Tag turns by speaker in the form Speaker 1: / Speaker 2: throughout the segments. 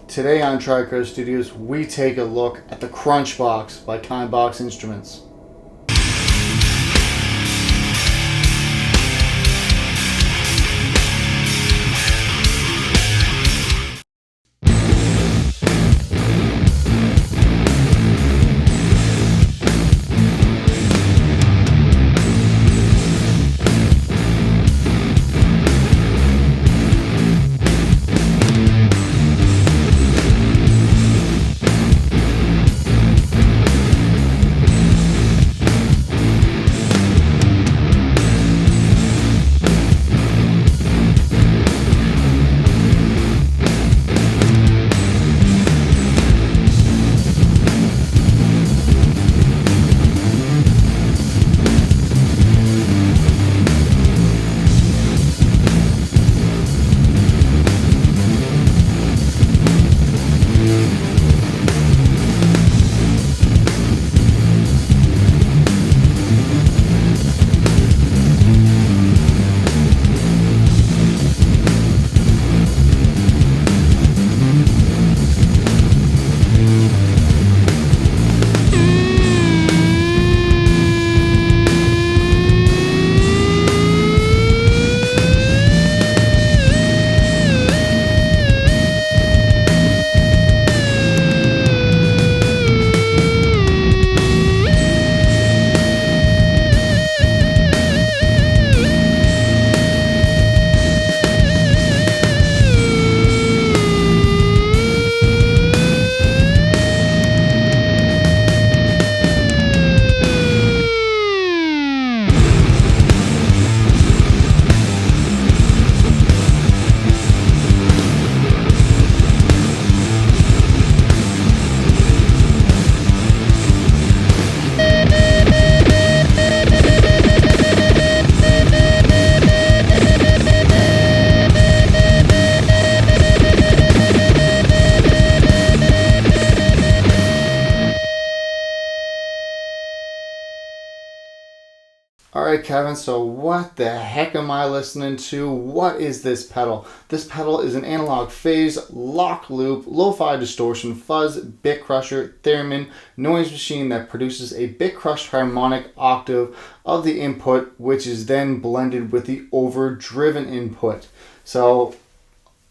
Speaker 1: Today on Tricard Studios, we take a look at the Crunch Box by Timebox Instruments. Alright Kevin, so what the heck am I listening to? What is this pedal? This pedal is an analog phase, lock loop, lo-fi distortion, fuzz, bit crusher, theremin, noise machine that produces a bit crushed harmonic octave of the input, which is then blended with the overdriven input. So,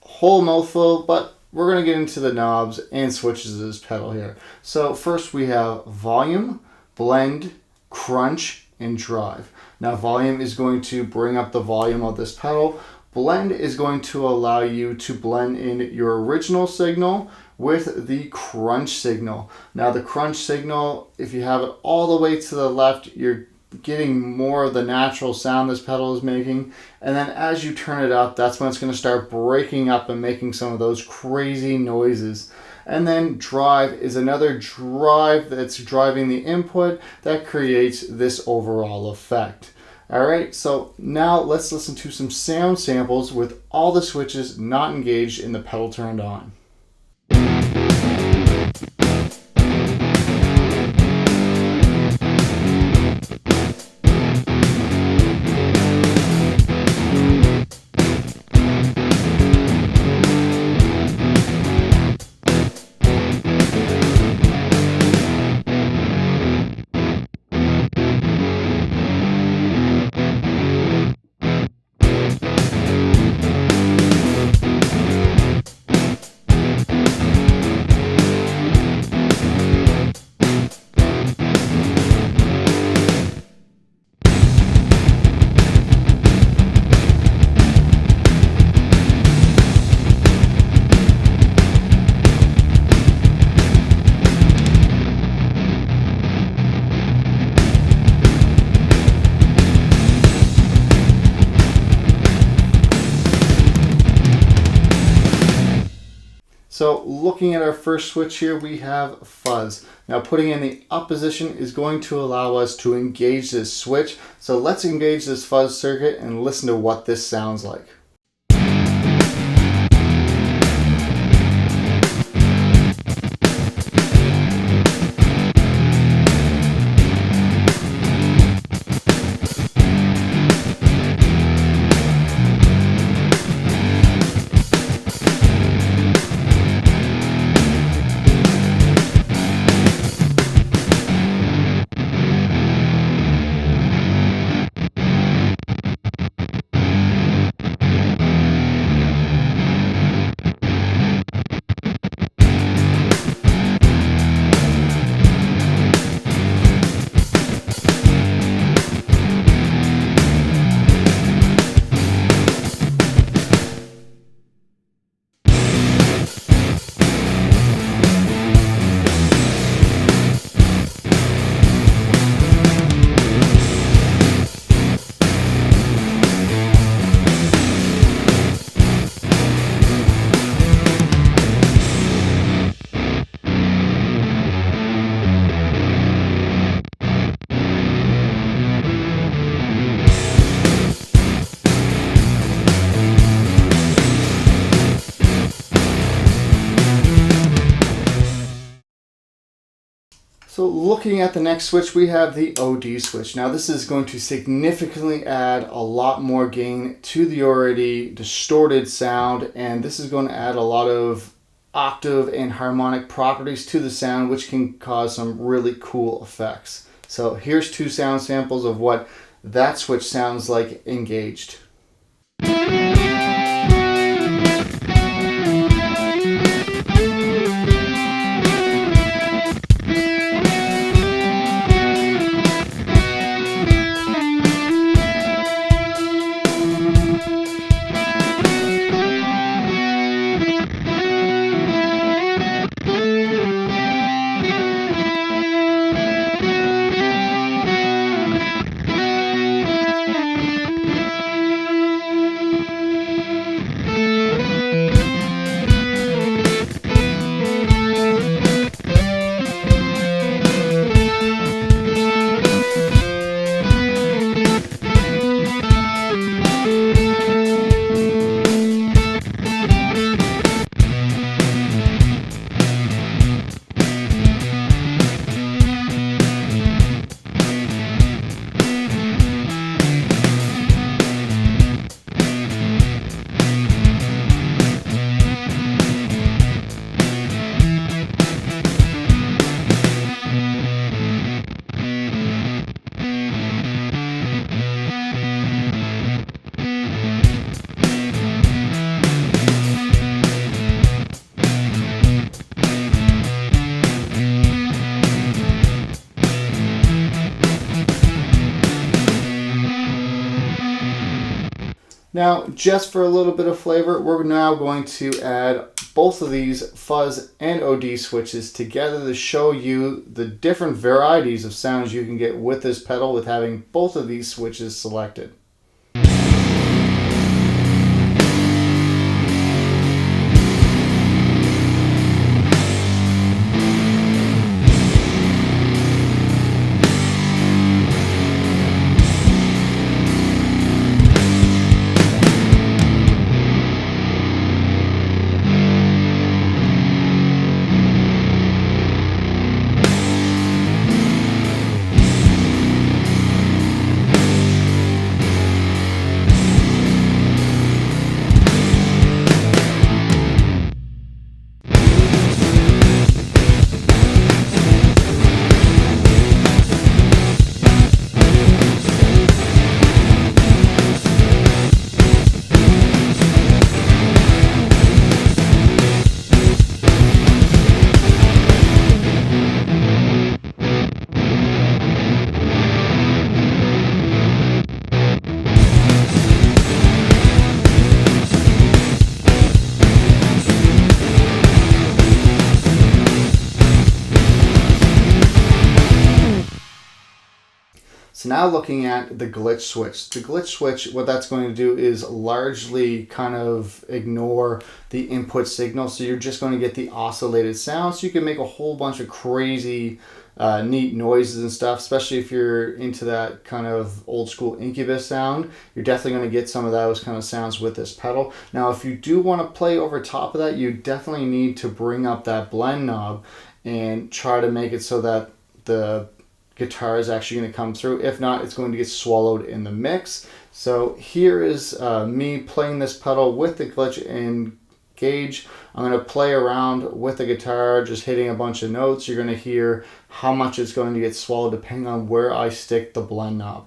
Speaker 1: whole mouthful, but we're going to get into the knobs and switches of this pedal here. So first we have volume, blend, crunch, and drive. Now volume is going to bring up the volume of this pedal. Blend is going to allow you to blend in your original signal with the crunch signal. Now the crunch signal, if you have it all the way to the left, you're getting more of the natural sound this pedal is making. And then as you turn it up, that's when it's going to start breaking up and making some of those crazy noises. And then drive is another drive that's driving the input that creates this overall effect. Alright, so now let's listen to some sound samples with all the switches not engaged and the pedal turned on. So looking at our first switch here, we have fuzz. Now putting in the up position is going to allow us to engage this switch. So let's engage this fuzz circuit and listen to what this sounds like. So looking at the next switch, we have the O.D switch. Now this is going to significantly add a lot more gain to the already distorted sound, and this is going to add a lot of octave and harmonic properties to the sound, which can cause some really cool effects. So here's two sound samples of what that switch sounds like engaged. Now, just for a little bit of flavor, we're now going to add both of these fuzz and O.D switches together to show you the different varieties of sounds you can get with this pedal with having both of these switches selected. So now looking at the glitch switch. The glitch switch, what that's going to do is largely kind of ignore the input signal. So you're just going to get the oscillated sound. So you can make a whole bunch of crazy, neat noises and stuff, especially if you're into that kind of old school Incubus sound. You're definitely going to get some of those kind of sounds with this pedal. Now, if you do want to play over top of that, you definitely need to bring up that blend knob and try to make it so that the guitar is actually going to come through. If not, it's going to get swallowed in the mix. So here is me playing this pedal with the glitch engaged. I'm going to play around with the guitar, just hitting a bunch of notes. You're going to hear how much it's going to get swallowed depending on where I stick the blend knob.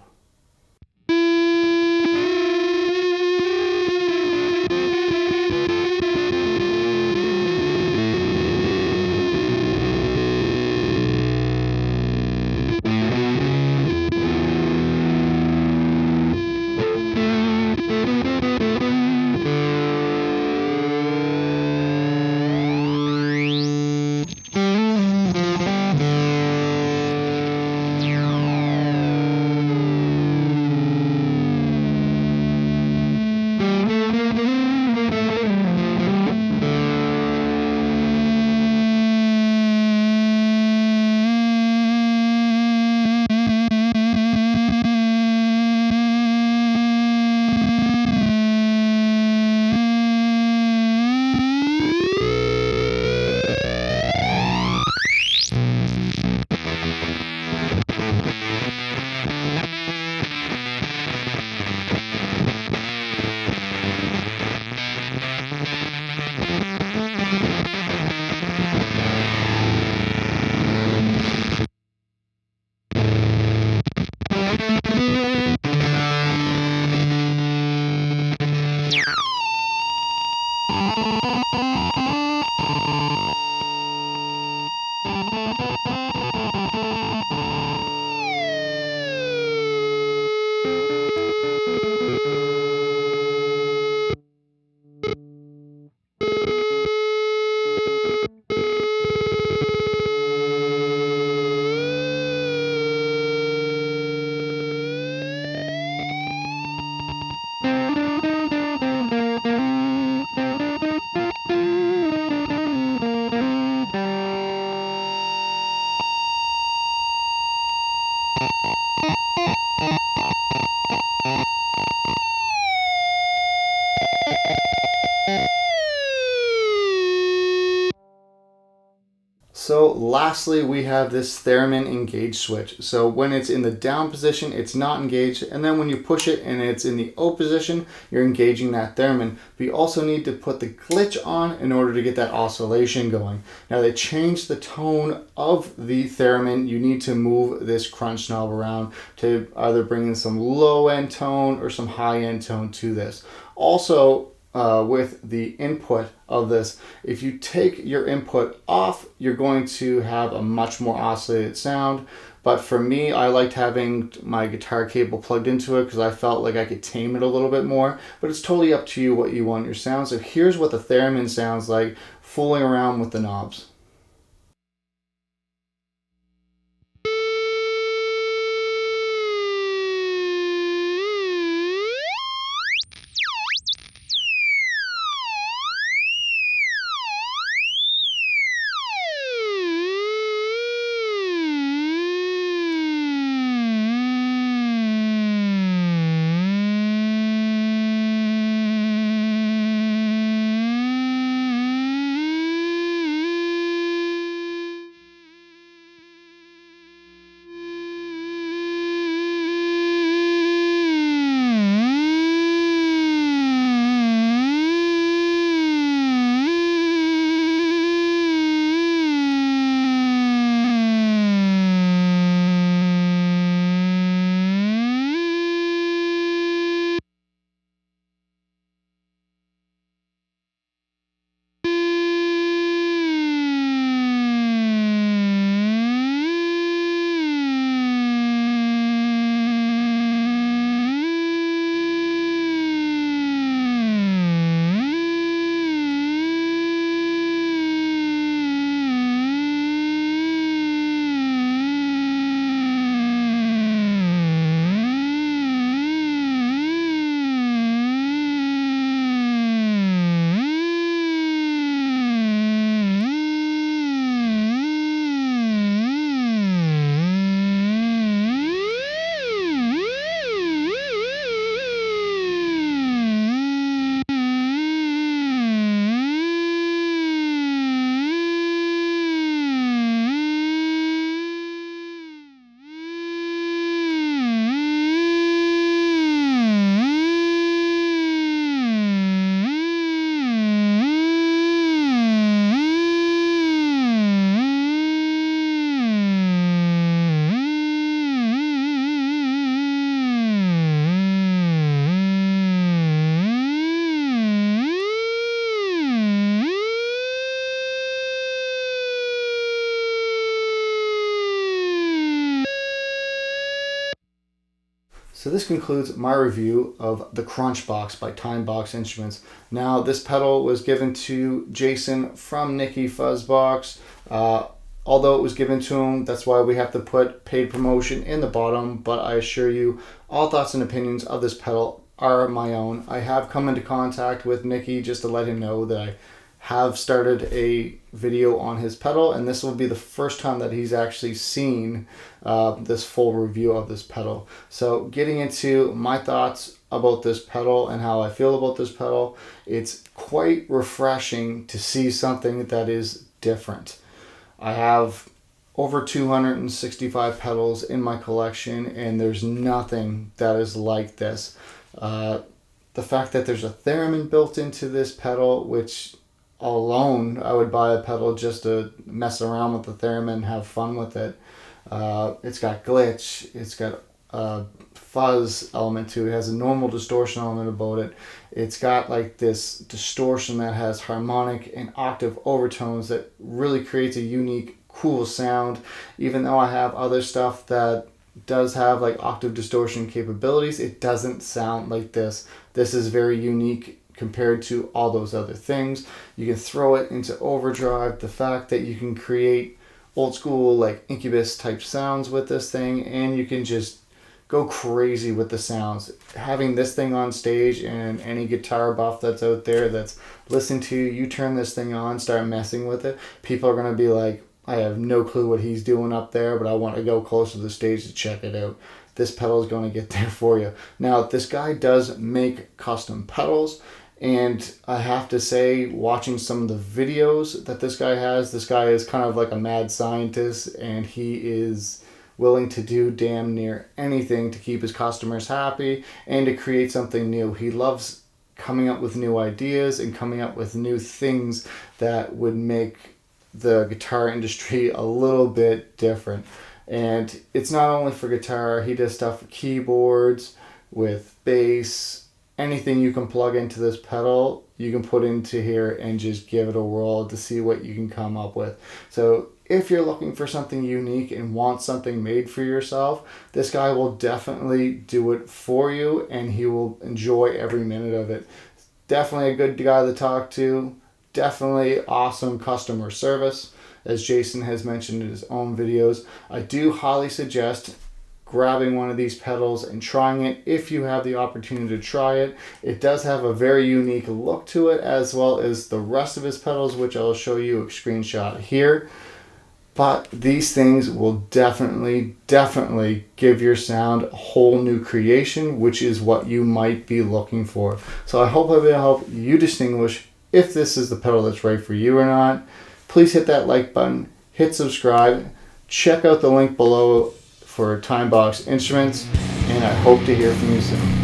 Speaker 1: So lastly, we have this Theremin engage switch. So when it's in the down position, it's not engaged, and then when you push it and it's in the O position, you're engaging that Theremin. But you also need to put the glitch on in order to get that oscillation going. Now they changed the tone of the Theremin. You need to move this crunch knob around to either bring in some low end tone or some high end tone to this. Also, with the input of this, if you take your input off, you're going to have a much more oscillated sound. But for me, I liked having my guitar cable plugged into it because I felt like I could tame it a little bit more. But it's totally up to you what you want your sound. So here's what the Theremin sounds like fooling around with the knobs. So this concludes my review of the Crunchbox by Timebox Instruments. Now this pedal was given to Jason from Nicky Fuzzbox. Although it was given to him, that's why we have to put paid promotion in the bottom, but I assure you, all thoughts and opinions of this pedal are my own. I have come into contact with Nicky just to let him know that I have started a video on his pedal, and this will be the first time that he's actually seen this full review of this pedal. So getting into my thoughts about this pedal and how I feel about this pedal, it's quite refreshing to see something that is different. I have over 265 pedals in my collection, and there's nothing that is like this. The fact that there's a Theremin built into this pedal, which alone I would buy a pedal just to mess around with the Theremin and have fun with it. It's got glitch, it's got a fuzz element to it, it has a normal distortion element about it. It's got like this distortion that has harmonic and octave overtones that really creates a unique, cool sound. Even though I have other stuff that does have like octave distortion capabilities, it doesn't sound like this. This is very unique compared to all those other things. You can throw it into overdrive. The fact that you can create old school like Incubus type sounds with this thing, and you can just go crazy with the sounds. Having this thing on stage, and any guitar buff that's out there that's listening to you turn this thing on, start messing with it, people are going to be like, I have no clue what he's doing up there, but I want to go close to the stage to check it out. This pedal is going to get there for you. Now, this guy does make custom pedals, And I have to say, watching some of the videos that this guy is kind of like a mad scientist, and he is willing to do damn near anything to keep his customers happy and to create something new. He loves coming up with new ideas and coming up with new things that would make the guitar industry a little bit different. And it's not only for guitar, he does stuff for keyboards, with bass, anything you can plug into this pedal, you can put into here and just give it a whirl to see what you can come up with. So if you're looking for something unique and want something made for yourself, this guy will definitely do it for you, and he will enjoy every minute of it. Definitely a good guy to talk to. Definitely awesome customer service, as Jason has mentioned in his own videos. I do highly suggest grabbing one of these pedals and trying it if you have the opportunity to try it. It does have a very unique look to it, as well as the rest of his pedals, which I'll show you a screenshot here. But these things will definitely give your sound a whole new creation, which is what you might be looking for. So I hope I've been able to help you distinguish if this is the pedal that's right for you or not. Please hit that like button, hit subscribe, check out the link below for Timebox Instruments, and I hope to hear from you soon.